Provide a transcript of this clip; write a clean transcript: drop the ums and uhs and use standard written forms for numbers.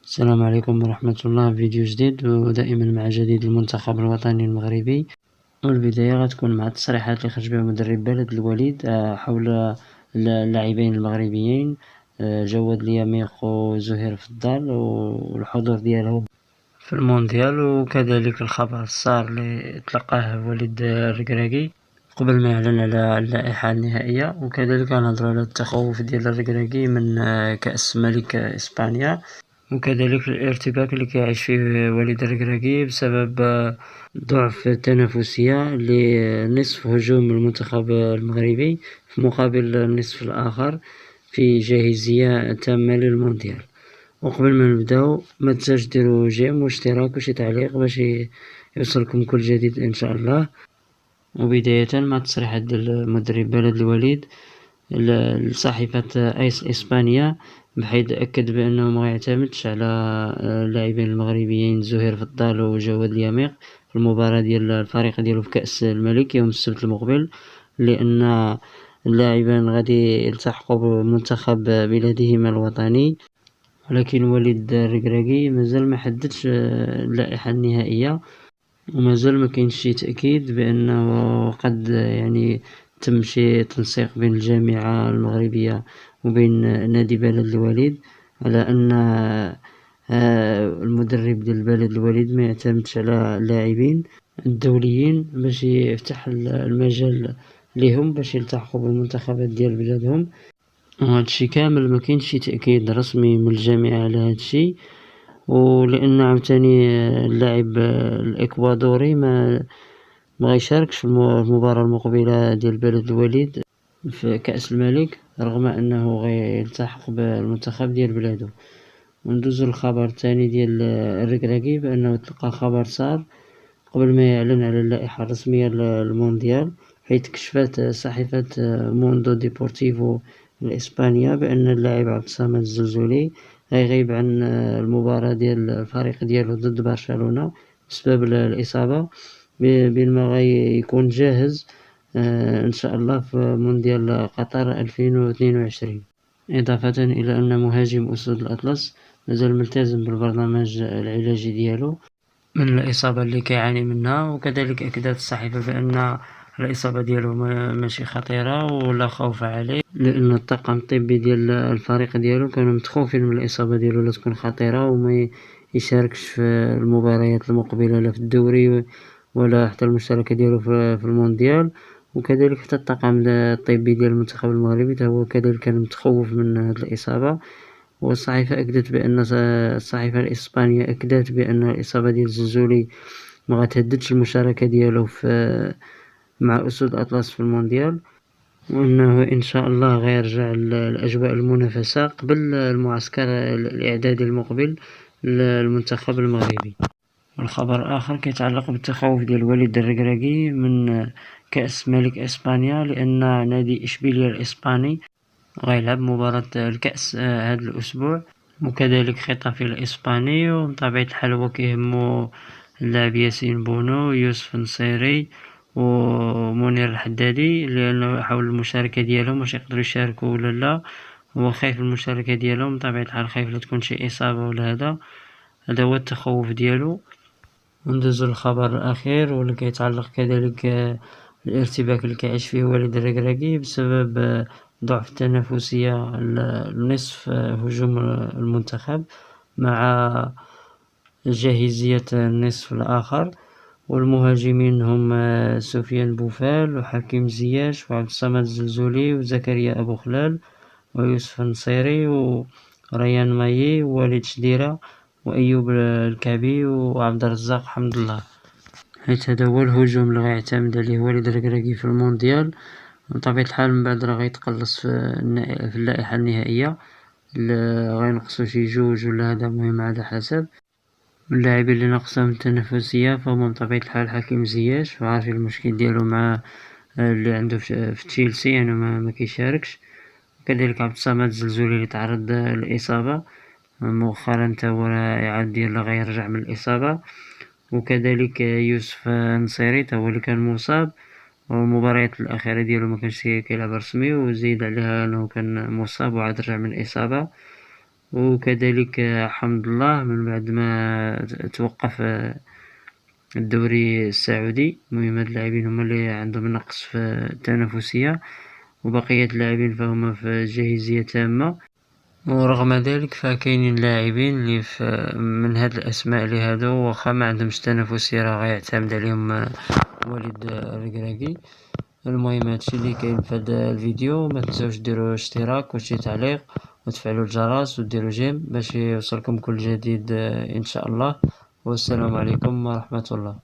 السلام عليكم ورحمة الله. فيديو جديد ودائما مع جديد المنتخب الوطني المغربي. والبداية غتكون مع التصريحات اللي خرج بها مدرب بلد الوليد حول اللاعبين المغربيين جواد اليميق وزهير فضال والحضور ديالهم في المونديال، وكذلك الخبر السار اللي تلقاه وليد الركراكي قبل ما يعلن على اللائحة النهائية، وكذلك نهضروا على التخوف ديال الركراكي من كأس ملك إسبانيا، وكذلك الارتباك اللي كيعيش فيه وليد الركراكي بسبب ضعف التنافسية لنصف هجوم المنتخب المغربي في مقابل النصف الآخر في جاهزية تامة للمونديال. وقبل ما نبداو ما تنساوش ديروا جيم واشتراك وشي تعليق باش يوصلكم كل جديد ان شاء الله. وبداية مع تصريحات ديال مدرب بلد الوليد لصحيفة ايس اسبانيا، بحيث اكد بانه ما يعتمدش على اللاعبين المغربيين زهير فضال وجواد اليميق في المباراة ديال الفريق ديالو في كأس الملك يوم السبت المقبل، لان اللاعبان غادي يلتحقوا بمنتخب بلادهما الوطني. ولكن وليد الركراكي مازال ما حددش اللائحة النهائية، ومازال ما كاينش شي تأكيد بأنه قد تم شي تنسيق بين الجامعة المغربية وبين نادي بلد الوليد على أن المدرب ديال بلد الوليد ما يعتمدش على اللاعبين الدوليين باش يفتح المجال لهم باش يلتحقوا بالمنتخبات ديال بلادهم. وهادشي كامل ما كاينش شي تأكيد رسمي من الجامعة على هادشي، ولأن عاوتاني اللاعب الإكوادوري ما غيشاركش في المباراة المقبلة ديال بلد الوليد في كأس الملك، رغم أنه غيلتحق بالمنتخب ديال بلادو. وندوزو للخبر الثاني ديال الركراكي بأنه تلقى خبر صار قبل ما يعلن على اللائحة الرسمية للمونديال، حيث كشفت صحيفة موندو ديبورتيفو الإسبانيا بأن اللاعب عبد الصمد الزلزولي غيغيب عن المباراة ديال الفريق ديالو ضد برشلونة بسبب الإصابة، بينما غيكون جاهز إن شاء الله في مونديال قطر 2022. إضافة إلى أن مهاجم أسود الأطلس مازال ملتزم بالبرنامج العلاجي ديالو من الإصابة اللي كيعاني منها. وكذلك أكدت الصحيفة بأن الإصابة ديالو ماشي خطيرة ولا خوف عليه، لأن الطاقم الطبي ديال الفريق ديالو كانوا متخوفين من الإصابة ديالو لا تكون خطيرة وما يشاركش في المباريات المقبلة لا في الدوري ولا حتى المشاركة ديالو في المونديال. وكذلك حتى الطاقم الطبي ديال المنتخب المغربي هو كذلك كان متخوف من هذه الإصابة. والصحيفة أكدت بأن الصحيفة الإسبانية أكدت بأن الإصابة ديال الزلزولي ما غتهددش المشاركة ديالو مع أسود أطلس في المونديال، وأنه إن شاء الله غيرجع لأجواء المنافسة قبل المعسكر الإعدادي المقبل للمنتخب المغربي. والخبر آخر كيتعلق بالتخوف ديال وليد الركراكي من كأس ملك إسبانيا، لأن نادي إشبيلية الإسباني غيلعب مباراة الكأس هذا الأسبوع، وكذلك خطافي الإسباني. وبطبيعة الحال هو كيهمو اللاعب ياسين بونو ويوسف نصيري ومنير الحدادي، لأنه حاول المشاركة ديالهم واش يقدروا يشاركوا ولا لا. هو خايف المشاركة ديالهم بطبيعة الحال، خايف لا تكون شي إصابة ولا هذا هو التخوف ديالو. وندوزو للخبر الأخير واللي كيتعلق كذلك الارتباك اللي كيعيش فيه وليد الركراكي بسبب ضعف التنافسية لنصف هجوم المنتخب مع جاهزية النصف الآخر. والمهاجمين هم سفيان بوفال وحكيم زياش وعبد الصمد الزلزولي وزكريا أبو خلال ويوسف النصيري وريان مايي ووليد شديرة وأيوب الكعبي وعبد الرزاق حمد الله. حيث هذا هو الهجوم اللي غيعتمد عليه وليد الركراكي في المونديال. بطبيعة الحال من بعد راه غيتقلص في اللائحة النهائية، غينقصو شي جوج ولا هذا مهم على حسب. اللاعبين اللي ناقصهم التنافسية فهم بطبيعة الحال حكيم زياش، وعارفين المشكل ديالو مع اللي عنده في تشيلسي ما كيشاركش. كذلك عبد الصمد الزلزولي اللي تعرض للإصابة مؤخرا تا هو يعاد ديال غيرجع من الإصابة. وكذلك يوسف نصيري تا هو اللي كان مصاب، والمباريات الأخيرة ديالو ما كانش كيلعب رسمي، وزيد عليها أنه كان مصاب وعاد رجع من الإصابة. وكذلك حمد الله من بعد ما توقف الدوري السعودي. المهم هاد اللاعبين هما اللي عندهم نقص في التنافسية، وبقية اللاعبين فهم في جاهزية تامة. ورغم ذلك فكاينين لاعبين اللي من هاد الاسماء اللي هادو واخا ما عندهمش تنافسية راه غيعتمد عليهم وليد الركراكي. المهم هادشي اللي كاين في هذا الفيديو. ما تنساوش ديروا اشتراك وشي تعليق وتفعلوا الجرس وديروا جيم باش يوصلكم كل جديد ان شاء الله. والسلام عليكم ورحمة الله.